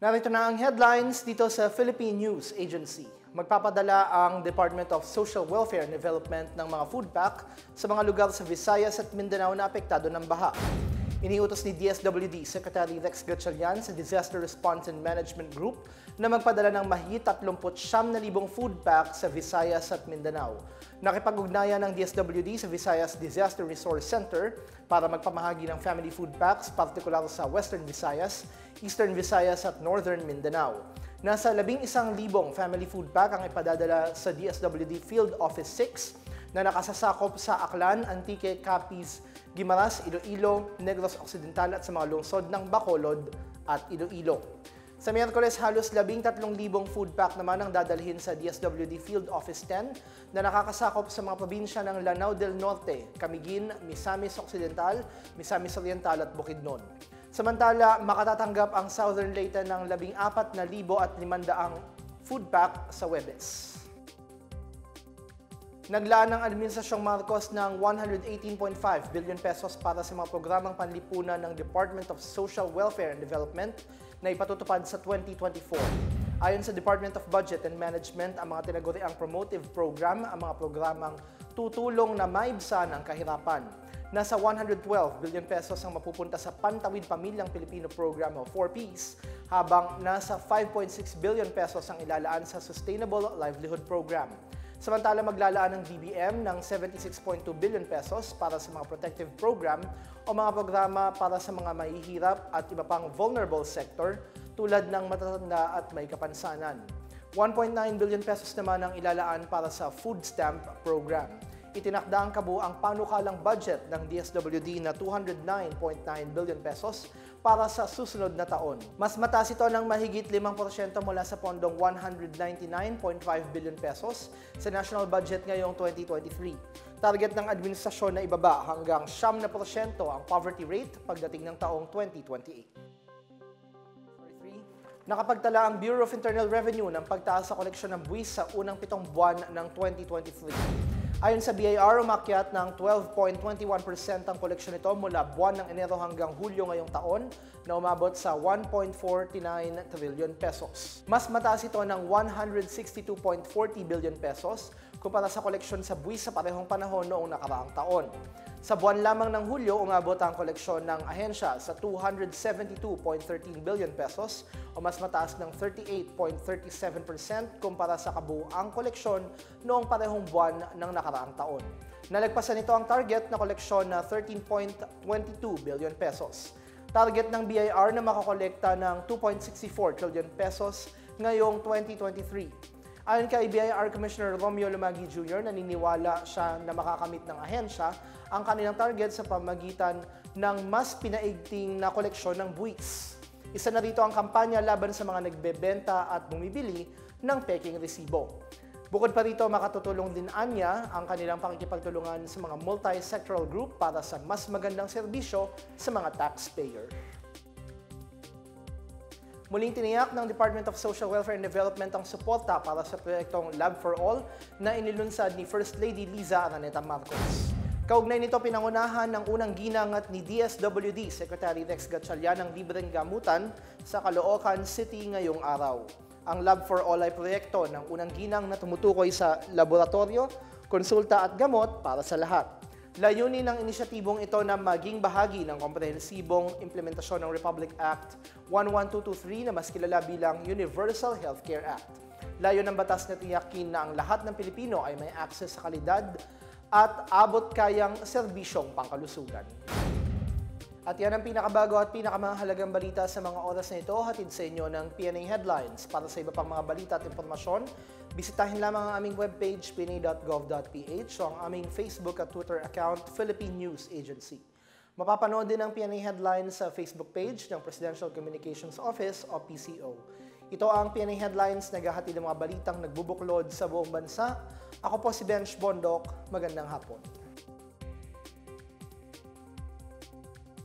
Narito na ang headlines dito sa Philippine News Agency. Magpapadala ang Department of Social Welfare and Development ng mga food pack sa mga lugar sa Visayas at Mindanao na apektado ng baha. Iniutos ni DSWD Secretary Rex Gatchalian sa Disaster Response and Management Group na magpadala ng mahigit 39,000 food pack sa Visayas at Mindanao. Nakipag-ugnayan ng DSWD sa Visayas Disaster Resource Center para magpamahagi ng family food packs, partikular sa Western Visayas, Eastern Visayas at Northern Mindanao. Nasa 11,000 family food pack ang ipadadala sa DSWD Field Office 6 na nakasasakop sa Aklan, Antique, Capiz, Guimaras, Iloilo, Negros Occidental at sa mga lungsod ng Bacolod at Iloilo. Sa Miyerkules, halos 13,000 food pack naman ang dadalhin sa DSWD Field Office 10 na nakakasakop sa mga probinsya ng Lanao del Norte, Camiguin, Misamis Occidental, Misamis Oriental at Bukidnon. Samantala, makatatanggap ang Southern Leyte ng 14,500 food pack sa Huwebes. Naglaan ng Administrasyong Marcos ng 118.5 billion pesos para sa mga programang panlipunan ng Department of Social Welfare and Development na ipatutupad sa 2024. Ayon sa Department of Budget and Management, ang mga tinaguriang promotive program, ang mga programang tutulong na maibsan ang kahirapan. Nasa 112 billion pesos ang mapupunta sa Pantawid Pamilyang Pilipino Program o 4Ps, habang nasa 5.6 billion pesos ang ilalaan sa Sustainable Livelihood Program. Samantala, maglalaan ng DBM ng 76.2 billion pesos para sa mga protective program o mga programa para sa mga mahihirap at iba pang vulnerable sector tulad ng matatanda at may kapansanan. 1.9 billion pesos naman ang ilalaan para sa food stamp program. Itinakda ang kabuuang panukalang budget ng DSWD na 209.9 billion pesos para sa susunod na taon. Mas mataas ito ng mahigit 5% mula sa pondong 199.5 billion pesos sa national budget ngayong 2023. Target ng administrasyon na ibaba hanggang 7% ang poverty rate pagdating ng taong 2028. Nakapagtala ang Bureau of Internal Revenue ng pagtaas sa koleksyon ng buwis sa unang 7 buwan ng 2023. Ayon sa BIR, umakyat ng 12.21% ang koleksyon nito mula buwan ng Enero hanggang Hulyo ngayong taon na umabot sa 1.49 trillion pesos. Mas mataas ito ng 162.40 billion pesos kumpara sa koleksyon sa buwis sa parehong panahon noong nakaraang taon. Sa buwan lamang ng Hulyo, umabot ang koleksyon ng ahensya sa 272.13 billion pesos o mas mataas ng 38.37% kumpara sa kabuuang koleksyon noong parehong buwan ng nakaraang taon. Nalagpasan nito ang target na koleksyon na 13.22 billion pesos. Target ng BIR na makakolekta ng 2.64 trillion pesos ngayong 2023. Ayon kay BIR Commissioner Romeo Lumagi Jr., naniniwala siya na makakamit ng ahensya ang kanilang target sa pamamagitan ng mas pinaigting na koleksyon ng buwis. Isa na rito ang kampanya laban sa mga nagbebenta at bumibili ng peking resibo. Bukod pa rito, makatutulong din anya ang kanilang pakikipagtulungan sa mga multi-sectoral group para sa mas magandang serbisyo sa mga taxpayer. Muling tiniyak ng Department of Social Welfare and Development ang suporta para sa proyektong Lab for All na inilunsad ni First Lady Liza Araneta Marcos. Kaugnay nito, pinangunahan ng unang ginangat ni DSWD Secretary Rex Gatchalian ng libreng gamutan sa Caloocan City ngayong araw. Ang Lab for All ay proyekto ng unang ginang na tumutukoy sa laboratorio, konsulta at gamot para sa lahat. Layunin ng inisyatibong ito na maging bahagi ng komprehensibong implementasyon ng Republic Act 11223 na mas kilala bilang Universal Healthcare Act. Layo ng batas na tiyakin na ang lahat ng Pilipino ay may access sa kalidad at abot-kayang serbisyong pangkalusugan. At yan ang pinakabago at pinakamahalagang balita sa mga oras na ito, hatid sa inyo ng PNA Headlines. Para sa iba pang mga balita at impormasyon, bisitahin lamang ang aming webpage, pna.gov.ph, o ang aming Facebook at Twitter account, Philippine News Agency. Mapapanood din ang PNA Headlines sa Facebook page ng Presidential Communications Office o PCO. Ito ang PNA Headlines, naghahatid ng mga balitang nagbubuklod sa buong bansa. Ako po si Bench Bondok. Magandang hapon.